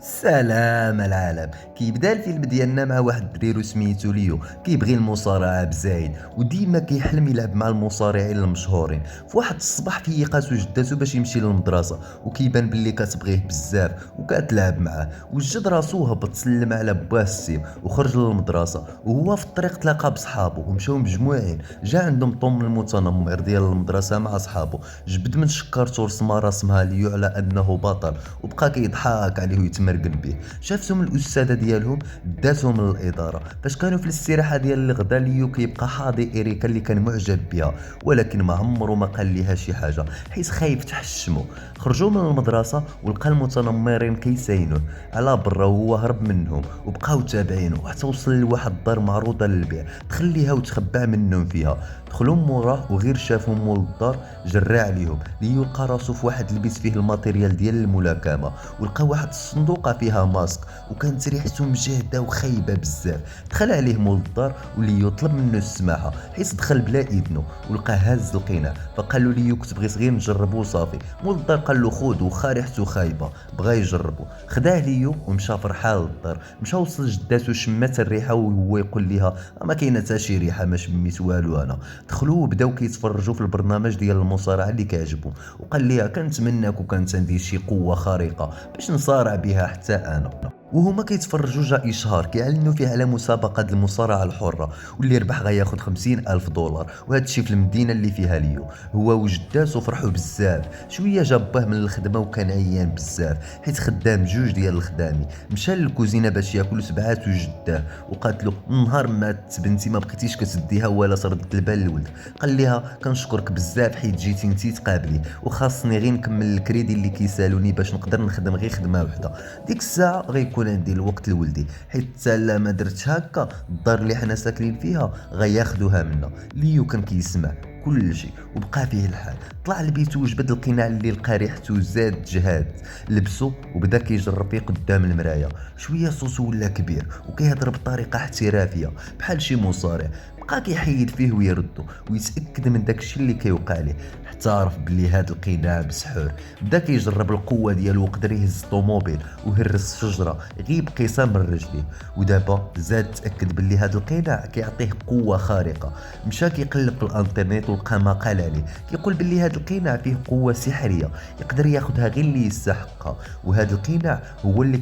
سلام العالم. كيبدا الفيلم ديالنا مع واحد الدريرو سميتو ليو كيبغي المصارعه بزايد، وديما كيحلم يلعب مع المصارعين المشهورين. في واحد الصباح كيقاسو جداتو باش يمشي للمدرسه، وكيبان باللي كتبغيه بزاف وكتلعب معاه. وجد راسو هبط سلم على باه السيف وخرج للمدرسه، وهو في الطريق تلاقى بصحابو ومشاو مجموعين. جا عندهم طوم المتنمر ديال المدرسه مع صحابو، جبد من شكارته رسمه رسمها ليو على انه بطل، وبقى كيضحك عليه ويتمرقن به. شافتهم الاستاذه ديالهم داتهم للاداره. فاش كانوا في الاستراحه ديال الغدا، ليو كيبقى حاضي اريكا اللي كان معجب بها، ولكن ما عمره ما قال ليها شي حاجه حيت خايف تحشمو. خرجوا من المدرسه ولقى المتنمرين كيساينوه على برا، وهو هرب منهم وبقاو تابعينه حتى وصل لواحد الدار معروضه للبيع. دخل ليها وتخبى منهم فيها. دخلوا موراه وغير شافهم مول الدار جرى عليهم. ليو لقى راسو في واحد البيت فيه الماتيريال ديال الملاكمه، ولقى واحد الصندوقه فيها ماسك، وكانت ريحته مجهده وخايبه بزاف. دخل عليه مول الدار وليو طلب منه السماحه حيت دخل بلا اذنه، ولقاه هاز القناع. فقال له ليو كنت بغيت غير نجربو وصافي. مول الدار قال له خذ، وخا ريحته خايبه بغا يجربو. خداه ليو ومشى فرحان للدار. مشى وصل جداتو شمات الريحه وهو يقول لها ما كاينه حتى شي ريحه، ما شميت والو انا. دخلوا وبداو كيتفرجوا في البرنامج ديال المصارعه اللي كيعجبهم. وقال ليها كنتمناك وكانت عندي شي قوه خارقه باش نصارع بها حتى انا. وهما كيتفرجوا جا اشهار كيعلنوا فيه على مسابقه المصارعه الحره، واللي ربح غياخد 50,000 دولار، وهذا الشيء في المدينه اللي فيها ليو. هو وجداتو فرحوا بزاف. شويه جاب باه من الخدمه وكان عيان بزاف حيت خدام جوج ديال الخدامي. مشى للكوزينه باش ياكل سبعات وجداه، وقالت له النهار مات بنتي ما بقيتيش كتديها ولا صردت البال للولد. قال لها كنشكرك بزاف حيت جيتي انتي تقابلي، وخاصني غير نكمل الكريدي اللي كيسالوني باش نقدر نخدم غير خدمه وحده. ديك الساعه غيكون عندي الوقت لولدي، حيت حتى لا ما درتش هكا الدار اللي حنا ساكنين فيها غياخدوها منا. ليو كان كيسمع كل شيء وبقى فيه الحال. طلع لبيتو وجبد القناع اللي لقى ريحته زاد جهاد، لبسو وبدا كيجرب فيه قدام المرايه. شويه صوتو ولا كبير وكيهضر بطريقه احترافيه بحال شي مصارع. بقى كيحيد فيه ويردو ويتاكد من داكشي اللي كيوقع ليه، حتى عرف بلي هاد القناع مسحور. بدا كيجرب القوه ديالو وقدر يهز الطوموبيل وهرس شجره غيب قيسه من رجليه. ودابا زاد تاكد بلي هاد القناع كيعطيه قوه خارقه. مشى كيقلب في الانترنت ولقى مقال عليه كيقول بلي هاد القناع فيه قوه سحريه يقدر ياخدها غير اللي يستحقها. وهاد القناع هو اللي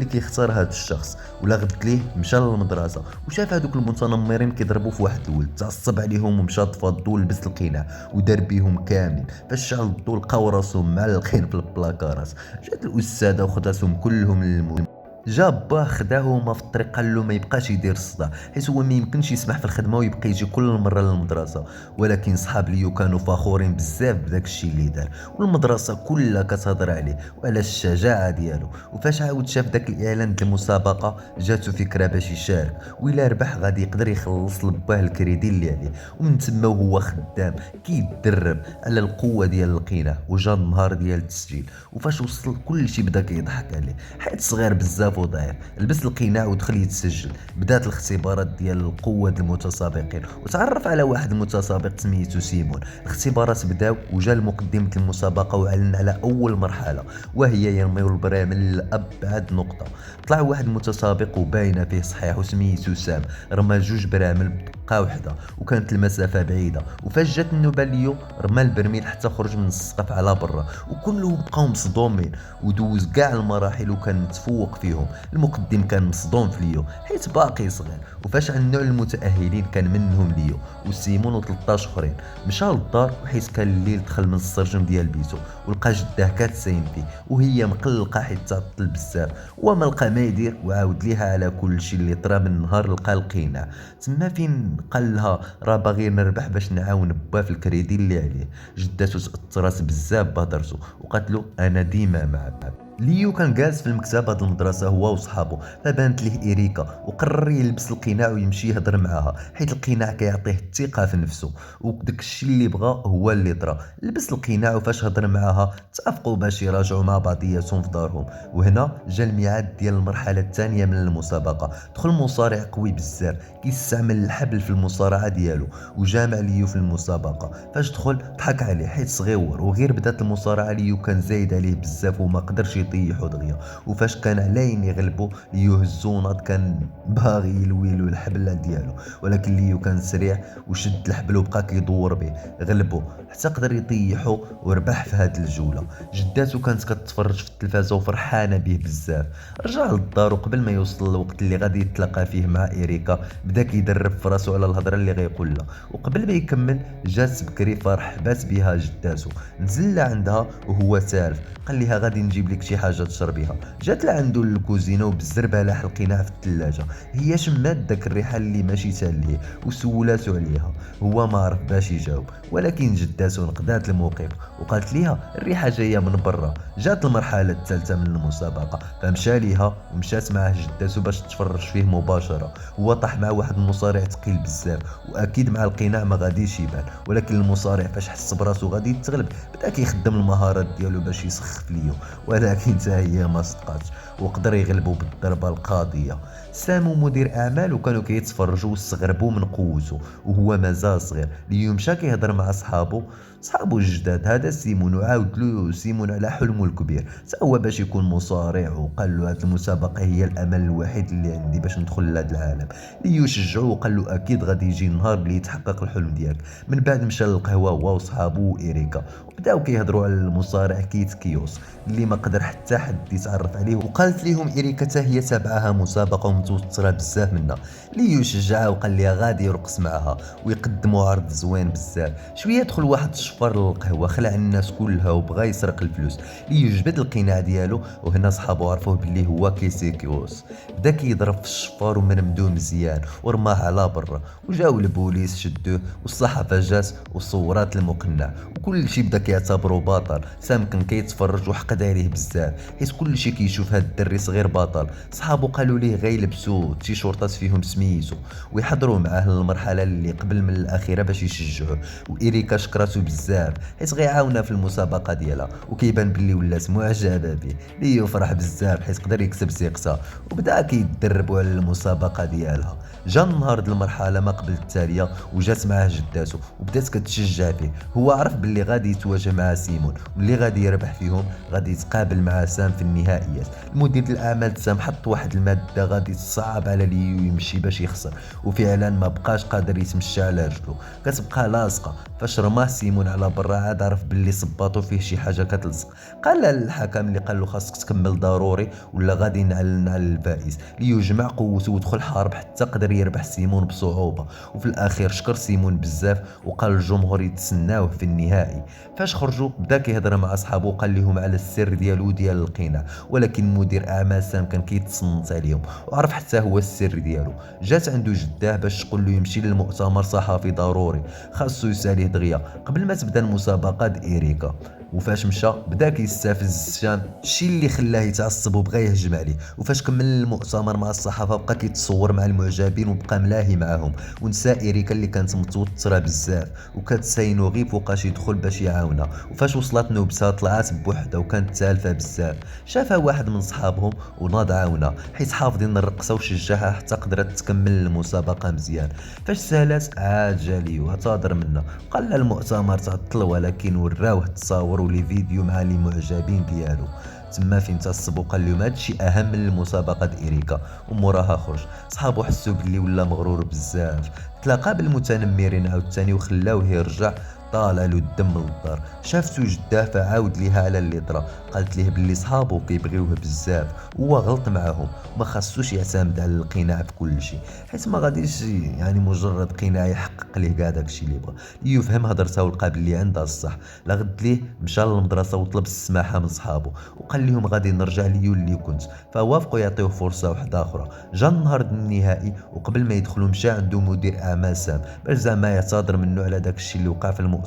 كيختار هاد الشخص. ولا غبت ليه مشى للمدرسه وشاف هادوك المتنمرين كيضربوا في واحد الولد، تعصب عليهم ومشى طفى الضو ولبس القناع ودار بيهم كاملين. فاش شعل الضو لقاو راسهم معلقين في البلاكارات. جات الاستاذه وخداتهم كلهم للمول. جا باه خداه وما في الطريق قال له ما يبقاش يدير الصداع حيت هو ما يمكنش يسمح في الخدمه ويبقى يجي كل مره للمدرسه. ولكن صحاب ليو كانوا فخورين بزاف بداك الشيء اللي دار، والمدرسه كلها كتهضر عليه وعلى الشجاعه ديالو. وفاش عاود شاف داك الاعلان ديال المسابقه جاتو فكره باش يشارك، وإلا ربح غادي يقدر يخلص لباه الكريدي اللي عليه. ومن تما وهو خدام كيتدرب على القوه ديال القناع. وجا النهار ديال التسجيل، وفاش وصل كل شيء بدا كيضحك عليه حيت صغير بزاف وضعيف. لبس القناع ودخل يتسجل. بدات الاختبارات ديال القوه ديال المتسابقين، وتعرف على واحد المتسابق سميتو سيمون. الاختبارات بداو وجا المقدمة المسابقه وعلن على اول مرحله، وهي يرميو البراميل لابعد نقطه. طلع واحد متسابق وباينه فيه صحيح وسميتو سام، رمى جوج براميل بدقه وحده وكانت المسافه بعيده. وفاش جات النوبه ليو رمى البرميل حتى خرج من السقف على برا، وكلهم بقاو مصدومين. ودوز كاع المراحل وكان متفوق فيهم. المقدم كان مصدوم في ليو حيت باقي صغير. وفاش عنوا المتاهلين كان منهم ليو وسيمون و13 اخرين. مشى للدار وحيت كان الليل دخل من السرجم ديال بيتو ولقى جداه كاتساين فيه وهي مقلقه حيت تعطل بزاف. وما لقى ما يدير وعاود ليها على كل شيء اللي طرا من نهار لقى القناع. تما فين قال لها راه باغي نربح باش نعاون با في الكريدي اللي عليه. جداتو تاثرت بزاف بهضرتو وقالت له انا ديما معك. ليو كان جالس في المكتبة د المدرسة هو وصحابو، فبانت ليه إريكا وقرر يلبس القناع ويمشي يهضر معاها حيت القناع كيعطيه الثقة في نفسه. وداك الشيء اللي بغا هو اللي طرا. لبس القناع وفاش هضر معاها اتفقوا باش يراجعوا مع بعضياتهم في دارهم. وهنا جا الميعاد ديال المرحلة الثانية من المسابقة. دخل مصارع قوي بزاف كيستعمل الحبل في المصارعة ديالو وجامع ليو في المسابقة. فاش دخل ضحك عليه حيت صغيور، وغير بدات المصارعة ليو كان زايد عليه بزاف وما قدرش يطيحوا دغيا. وفاش كان علاين يغلبوا ليو هزو ناض كان باغي يلويلو الحبل ديالو، ولكن ليو كان سريع وشد الحبل وبقى كيدور به. غلبو حتى قدر يطيحو وربح في هاد الجولة. جداتو كانت كتفرج في التلفازة وفرحانة به بزاف. رجع للدار وقبل ما يوصل الوقت اللي غادي يتلاقى فيه مع إريكا بدا كيدرب في راسو على الهضرة اللي غيقول لها. وقبل ما يكمل جات بكري فرح بات بها جداتو، نزل لعندها وهو سالف، قال لها غادي نجيب لك شي حاجه تشربيها. جات لعندو للكوزينه وبالزربه لاح لقيناها في الثلاجه. هي شمات داك الريحه اللي ماشي تاليه وسولاتو عليها. هو ما عرف باش يجاوب، ولكن جداتو نقدات الموقف وقالت ليها الريحه جايه من برا. جات المرحله الثالثه من المسابقه، فمشى ليها ومشات معاه جداتو باش تتفرج فيه مباشره. هو طاح مع واحد المصارع ثقيل بزاف، واكيد مع القناع ما غاديش يبان، ولكن المصارع فاش حس براسو غادي يتغلب بدا كيخدم المهارات ديالو باش يسخف ليو، ولكن حتى هي ما صدقاتش وقدر يغلبو بالضربه القاضيه. سام ومدير اعمال وكانوا كيتفرجوا واستغربوا من قوته وهو مازال صغير. ليو مشى كيهضر مع صحابو الجداد، هذا سيمون، وعاود له سيمون على حلمه الكبير حتى هو باش يكون مصارع، وقال له هاد المسابقه هي الامل الوحيد اللي عندي باش ندخل لهاد العالم. ليو شجعه وقال له اكيد غادي يجي النهار اللي يتحقق الحلم ديالك. من بعد مشى للقهوه هو وصحابو وإريكا وبداو كيهضروا على المصارع كيت كيوس اللي ما قدر حتى حد يتعرف عليه. وقالت ليهم إريكا حتى هي تابعاها مسابقه ومتوتره بزاف منها. ليو شجعها وقال ليها غادي يرقص معها ويقدموا عرض زوين بزاف. شويه دخل واحد الشفار للقهوه خلع الناس كلها وبغى يسرق الفلوس. ليو جبد القناع ديالو وهنا صحابو عرفوه باللي هو كيسيكيوس. بدا كيضرب في الشفار ومنمدو مزيان ورماه على برا، وجاو البوليس شدوه والصحافه جات وصورات المقنع وكل شي بدا كيعتبرو بطل. سام كان كيتفرج وحقد عليه بزاف حيت كل شي كيشوف هاد الدري صغير بطل. صحابو قالوا ليه غيلبسوا تيشورطات فيهم سميتو ويحضروا معاه للمرحله اللي قبل من الاخيره باش يشجعوه. وإريكا شكراتو بزاف حيت غيعاونها في المسابقه ديالها وكيبان باللي ولات معجبه به. ليو فرح بزاف حيت قدر يكسب ثقتها وبدا كيتدربوا على المسابقه ديالها. جا النهار ديال المرحله ما قبل التاليه وجات معاه جداتو وبدات كتشجع فيه. هو عرف باللي غادي يتواجه مع سيمون واللي غادي يربح فيهم غادي يتقابل مع سام في النهائيات. المدير الاعمال سام حط واحد الماده غادي تصعب على ليو يمشي باش يخسر، وفعلا ما بقاش قادر يتمشى على رجلو كتبقى لاصقه. فاش رماه سيمون على برا عاد عرف باللي صباطو فيه شي حاجه كتلصق. قال للحكم اللي قال له خاصك تكمل ضروري ولا غادي نعلن على الفائز. ليو جمع قوته ودخل حارب حتى قدر يربح سيمون بصعوبه، وفي الاخير شكر سيمون بزاف وقال الجمهور يتسناوه في النهائي. فاش خرجوا بدا كيهضر مع اصحابه وقال لهم على السر ديالو ديال القناع، ولكن مدير اعمال سام كان كيتصنت عليهم وعرف حتى هو السر ديالو. جات عنده جداه باش تقول له يمشي للمؤتمر صحفي ضروري خاصو يساليه دغيا قبل ما تبدا المسابقه إريكا. وفاش مشى بدا كيستفز شان، الشي اللي خلاه يتعصب وبغى يهجم عليه. وفاش كمل المؤتمر مع الصحافه بقى كيتصور مع المعجبين وبقى ملاهي معاهم، ونسى إريكا اللي كانت متوتره بزاف وكتساينو غير فوقاش يدخل باش يعاونها. وفاش وصلت نوبتها طلعت بوحدها وكانت تالفه بزاف. شافها واحد من صحابهم وناض عاونها حيت حافظين الرقصه وشجعها حتى قدرت تكمل المسابقه مزيان. فاش سالات عاد جا ليو اعتذر منها قال المؤتمر تعطل، ولكن وراوه التصاور ولي فيديو مع لي معجبين ديالو. تما فين تعصب وقال لهم هادشي اهم من المسابقه د إريكا وموراها خرج. صحابو حسوا باللي ولا مغرور بزاف. تلاقى بالمتنمرين عاوتاني وخلاوه يرجع. طالع له الدم للدار، شافتو جداه فعاود ليها على اللي طرا. قالت ليه باللي صحابو كيبغيوه بزاف وهو غلط معاهم وما خاصوش يعتمد على القناع في كل شيء حيت ما غاديش يعني مجرد قناع يحقق ليه كاع داكشي اللي بغا. ليو فهم هضرتها ولقى باللي عندها الصح. لا غد ليه مشى للمدرسه وطلب السماحه من صحابو وقال لهم غادي نرجع ليو اللي كنت، فوافقوا يعطيوه فرصه واحده اخرى. جا النهار النهائي وقبل ما يدخلوا مشى عنده مدير اعمال سام باش زعما يعتذر منه على داكشي اللي وقع في المؤتمر.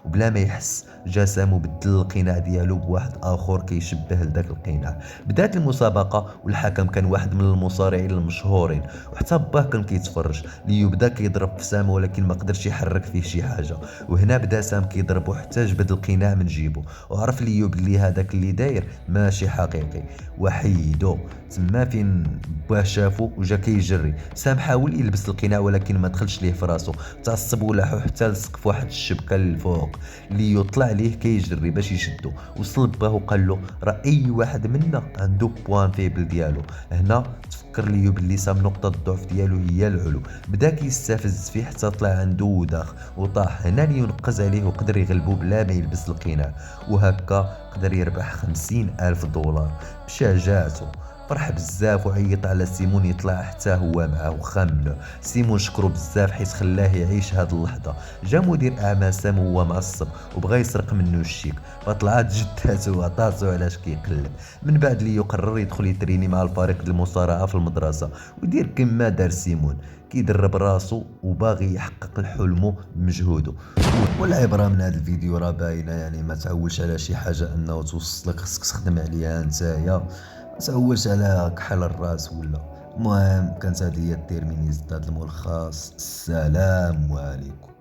وبلا ما يحس جا سام وبدل القناع ديالو بواحد اخر كيشبه لذاك القناع. بدات المسابقه والحكم كان واحد من المصارعين المشهورين وحتى باه كان كيتفرج. ليو بدا كيضرب في سام ولكن ما قدرش يحرك فيه شي حاجه، وهنا بدا سام كيضربو حتى جبد القناع من جيبو وعرف ليو بلي هذاك اللي داير ماشي حقيقي وحيدو. تما فين باه شافو وجا كيجري. سام حاول يلبس القناع ولكن ما دخلش ليه في راسو، تعصب ولاحو حتى لصق في واحد الشبكه شكل الفوق. ليو طلع ليه كيجري باش يشدو، وصل باه وقال له راه اي واحد منا عنده بوان فيبل ديالو. هنا تفكر ليو باللي سام نقطة الضعف ديالو هي العلو، بدا كيستفز فيه حتى طلع عنده وداخ وطاح. هنا ليو نقز عليه وقدر يغلبو بلا ما يلبس القناع، وهكا قدر يربح 50,000 دولار بشجاعته. فرح بزاف وعيط على سيمون يطلع حتى هو معاه وخامله. سيمون شكرو بزاف حيت خلاه يعيش هاد اللحظة. جا مدير اعمال سام وهو معصب وبغى يسرق منه الشيك، فطلعت جداتو وعطاتو علاش كيقلب. من بعد ليو قرر يدخل يتريني مع الفريق ديال المصارعة في المدرسة ويدير كما دار سيمون، كيدرب راسو وباغي يحقق حلمه بمجهوده. والعبرة من هذا الفيديو راه باينة، يعني ما تعولش على شي حاجة انه توصلك خصك تخدم عليها نتايا، ما تعولش على كحل الراس ولا. المهم كانت هذه هي التيرمينيز هذا الملخص. السلام عليكم.